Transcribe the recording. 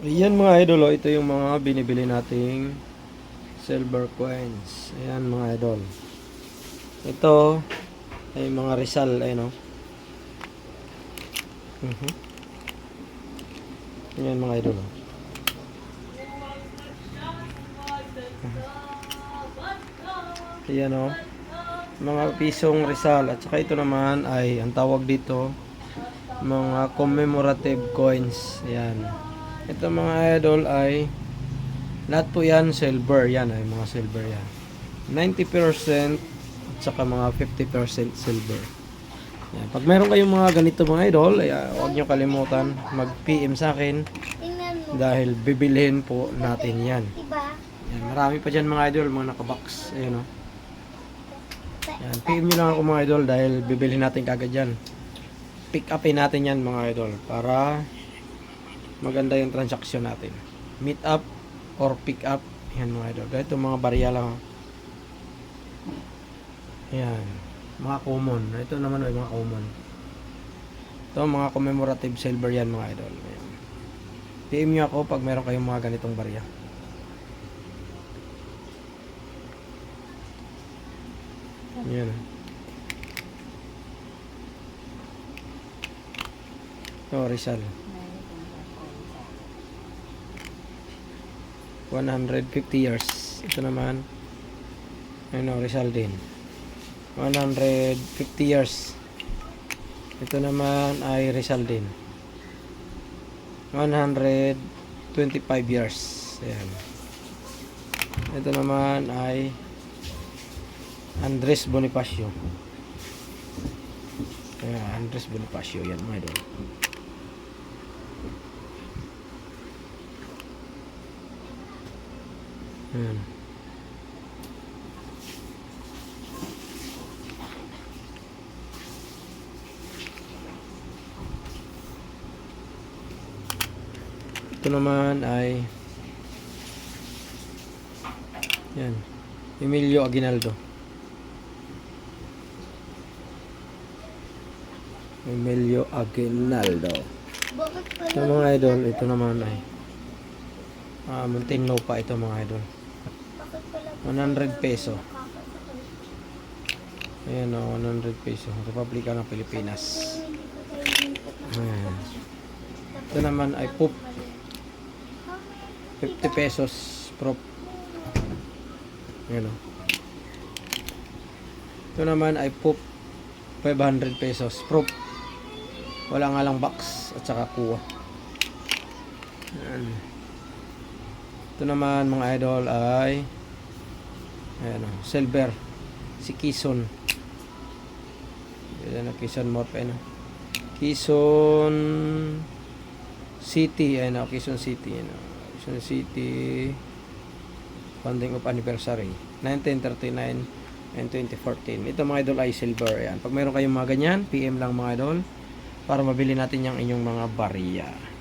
Ayan mga idol, oh, ito yung mga binibili nating silver coins. Ayan mga idol. Ito ay mga Rizal, ayun oh. Ayan mga idol. Oh. Ayan oh. Mga pisong Rizal. At saka ito naman ay, ang tawag dito, mga commemorative coins. Ayan. Ito mga idol ay, lahat po yan silver. Yan ay mga silver yan. 90% at saka mga 50% silver. Yan. Pag meron kayong mga ganito mga idol, ay, huwag nyo kalimutan mag-PM sa akin dahil bibilhin po natin yan. Yan. Marami pa dyan mga idol, mga nakabox. Ayan o. Yan. PM nyo lang ako mga idol dahil bibilhin natin kagad yan. Pick upin natin yan mga idol para maganda yung transaksyon natin. Meet up or pick up. Yan mga idol. Ganito mga barya lang. Ayan. Mga common. Ito naman ay mga common. Ito mga commemorative silver yan mga idol. Ayan. PM nyo ako pag meron kayong mga ganitong barya. Ayan. Ito Rizal. 150 years. Ito naman. Ano, Rizal din. 150 years. Ito naman ay Rizal din. 125 years. Ayan. Ito naman ay Andres Bonifacio. Ayan, Andres Bonifacio. Yan mga idol. Ayan. Ito naman ay yan, Emilio Aguinaldo. Emilio Aguinaldo. Ito mga idol, ito naman ay Muntinlupa pa ito mga idol. 100 peso. Ayan o, 100 peso. Republika ng Pilipinas. Ayan. Ito naman ay poop. 50 pesos prop. Ayan o. Ito naman ay poop. 500 pesos prop. Wala nga lang box at saka kuha. Ayan. Ito naman mga idol ay ayan o, silver. Si Quezon. Ayan o, Quezon Morp. Ayan o. Quezon City. Ayan o, Quezon City. Ayan o. Quezon City. Founding of Anniversary. 1939 and 2014. Ito mga idol ay silver. Ayan. Pag mayroon kayong mga ganyan, PM lang mga idol para mabili natin yung inyong mga barya.